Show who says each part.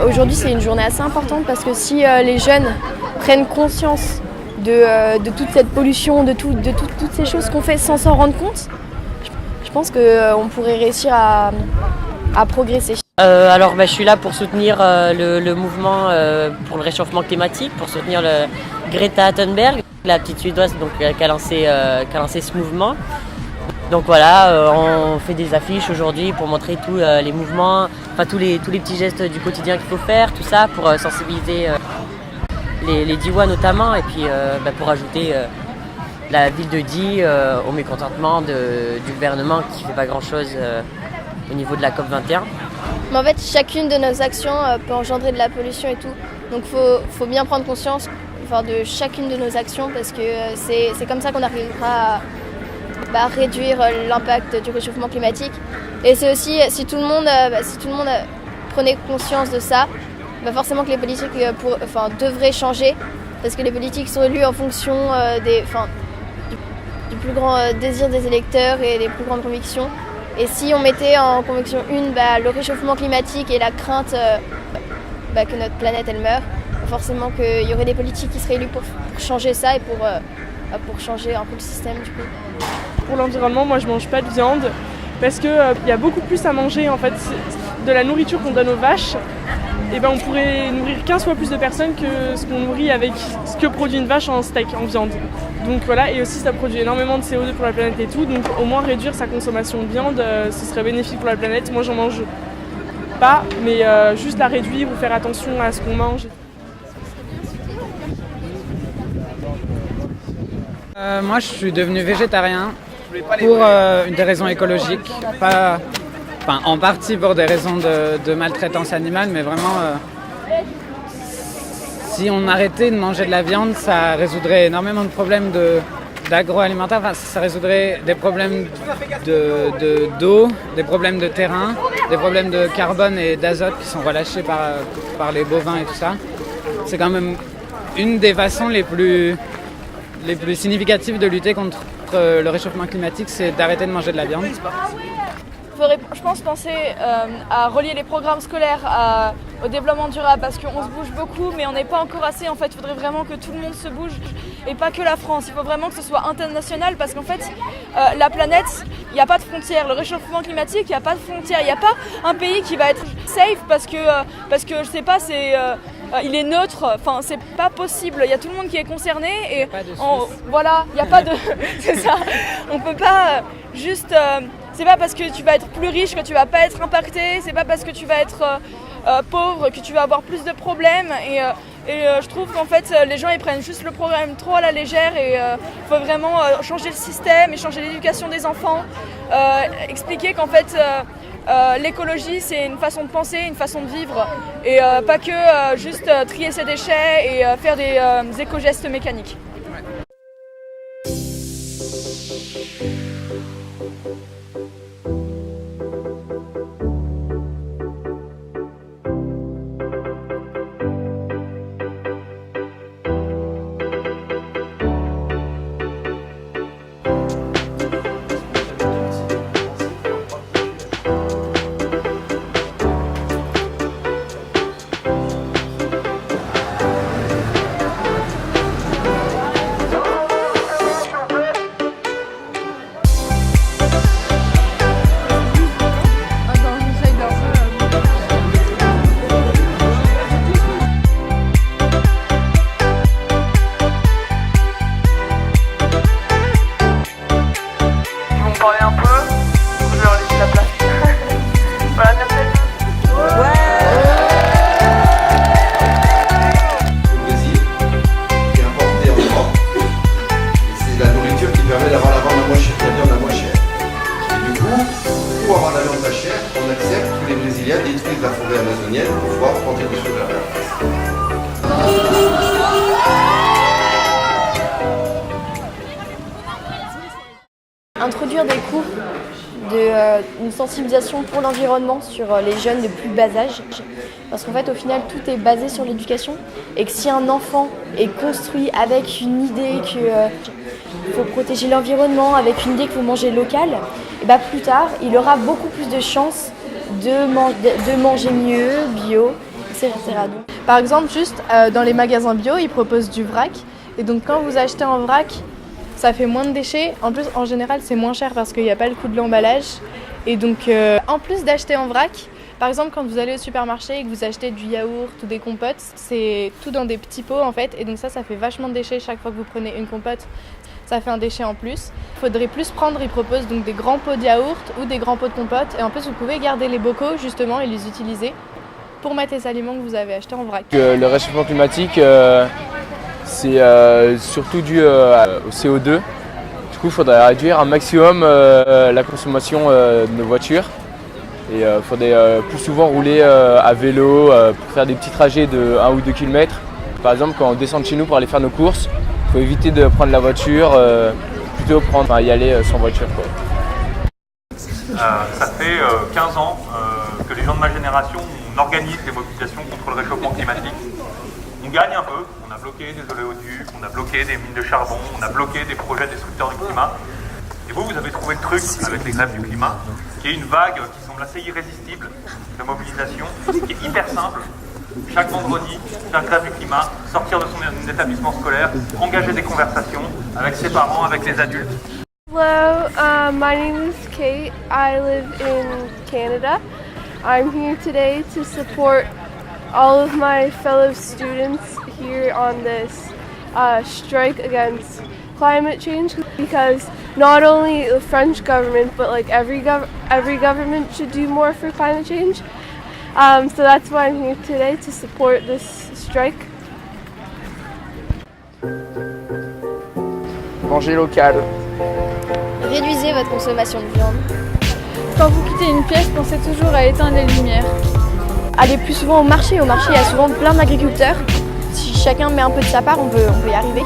Speaker 1: aujourd'hui c'est une journée assez importante parce que si les jeunes prennent conscience de toute cette pollution, de toutes ces choses qu'on fait sans s'en rendre compte, je pense qu'on pourrait réussir à progresser.
Speaker 2: Alors je suis là pour soutenir le mouvement pour le réchauffement climatique, pour soutenir Greta Thunberg, la petite Suédoise qui a lancé ce mouvement. Donc voilà, on fait des affiches aujourd'hui pour montrer tous les mouvements, tous les petits gestes du quotidien qu'il faut faire, tout ça pour sensibiliser les Diois notamment, et puis pour ajouter la ville de Die au mécontentement du gouvernement qui ne fait pas grand-chose au niveau de la COP21.
Speaker 1: Mais en fait, chacune de nos actions peut engendrer de la pollution et tout. Donc faut bien prendre conscience de chacune de nos actions parce que c'est comme ça qu'on arrivera à réduire l'impact du réchauffement climatique. Et c'est aussi, si tout le monde prenait conscience de ça, forcément que les politiques devraient changer parce que les politiques sont élus en fonction du plus grand désir des électeurs et des plus grandes convictions. Et si on mettait en conviction le réchauffement climatique et la crainte que notre planète elle meure, forcément qu'il y aurait des politiques qui seraient élus pour changer ça et pour changer un peu le système du coup.
Speaker 3: Pour l'environnement, moi je mange pas de viande parce qu'il y a beaucoup plus à manger en fait de la nourriture qu'on donne aux vaches. Et on pourrait nourrir 15 fois plus de personnes que ce qu'on nourrit avec ce que produit une vache en steak, en viande. Donc voilà, et aussi ça produit énormément de CO2 pour la planète et tout, donc au moins réduire sa consommation de viande, ce serait bénéfique pour la planète. Moi j'en mange pas, mais juste la réduire ou faire attention à ce qu'on mange.
Speaker 4: Moi je suis devenu végétarien pour des raisons écologiques, en partie pour des raisons de maltraitance animale, mais vraiment si on arrêtait de manger de la viande, ça résoudrait énormément de problèmes d'agroalimentaire, ça résoudrait des problèmes d'eau, des problèmes de terrain, des problèmes de carbone et d'azote qui sont relâchés par les bovins et tout ça. C'est quand même une des façons les plus significatives de lutter contre le réchauffement climatique, c'est d'arrêter de manger de la viande.
Speaker 5: Il faudrait, je pense, penser à relier les programmes scolaires au développement durable parce qu'on se bouge beaucoup mais on n'est pas encore assez. En fait, il faudrait vraiment que tout le monde se bouge et pas que la France. Il faut vraiment que ce soit international parce qu'en fait, la planète, il n'y a pas de frontières. Le réchauffement climatique, il n'y a pas de frontières. Il n'y a pas un pays qui va être safe parce que je sais pas, il est neutre. Enfin, c'est pas possible. Il y a tout le monde qui est concerné et voilà, il n'y a pas de. C'est ça. On peut pas juste. C'est pas parce que tu vas être plus riche que tu vas pas être impacté, c'est pas parce que tu vas être pauvre que tu vas avoir plus de problèmes et je trouve qu'en fait les gens ils prennent juste le problème trop à la légère et il faut vraiment changer le système et changer l'éducation des enfants, expliquer qu'en fait l'écologie c'est une façon de penser, une façon de vivre et pas que juste trier ses déchets et faire des éco-gestes mécaniques.
Speaker 6: détruisent la forêt amazonienne pour pouvoir planter des choses à la place.
Speaker 1: Introduire des cours une sensibilisation pour l'environnement sur les jeunes de plus bas âge. Parce qu'en fait, au final, tout est basé sur l'éducation. Et que si un enfant est construit avec une idée qu'il faut protéger l'environnement, avec une idée qu'il faut manger local, et plus tard, il aura beaucoup plus de chances de manger mieux, bio, etc. Donc,
Speaker 5: Par exemple, juste dans les magasins bio, ils proposent du vrac. Et donc quand vous achetez en vrac, ça fait moins de déchets. En plus, en général, c'est moins cher parce qu'il n'y a pas le coût de l'emballage. Et donc, en plus d'acheter en vrac, par exemple, quand vous allez au supermarché et que vous achetez du yaourt ou des compotes, c'est tout dans des petits pots en fait. Et donc ça fait vachement de déchets chaque fois que vous prenez une compote. Ça fait un déchet en plus. Il faudrait plus prendre, ils proposent donc des grands pots de yaourt ou des grands pots de compote. Et en plus, vous pouvez garder les bocaux justement et les utiliser pour mettre les aliments que vous avez achetés en vrac.
Speaker 7: Le réchauffement climatique, c'est surtout dû au CO2. Du coup, il faudrait réduire un maximum la consommation de nos voitures. Et il faudrait plus souvent rouler à vélo pour faire des petits trajets de 1 ou 2 km. Par exemple, quand on descend de chez nous pour aller faire nos courses, il faut éviter de prendre la voiture, plutôt y aller sans voiture, quoi.
Speaker 8: Ça fait 15 ans que les gens de ma génération, on organise des mobilisations contre le réchauffement climatique. On gagne un peu, on a bloqué des oléoducs, on a bloqué des mines de charbon, on a bloqué des projets destructeurs du climat. Et vous avez trouvé le truc avec les grèves du climat, qui est une vague qui semble assez irrésistible de mobilisation, qui est hyper simple. Chaque vendredi, faire grève du climat, sortir de son établissement scolaire, engager des conversations avec ses parents, avec les adultes.
Speaker 9: Hello, my name is Kate. I live in Canada. I'm here today to support all of my fellow students here on this strike against climate change, because not only the French government but like every government should do more for climate change. So that's why I'm here today, to support this strike.
Speaker 7: Manger local.
Speaker 1: Réduisez votre consommation de viande.
Speaker 5: Quand vous quittez une pièce, pensez toujours à éteindre les lumières.
Speaker 1: Allez plus souvent au marché. Au marché, il y a souvent plein d'agriculteurs. Si chacun met un peu de sa part, on peut y arriver.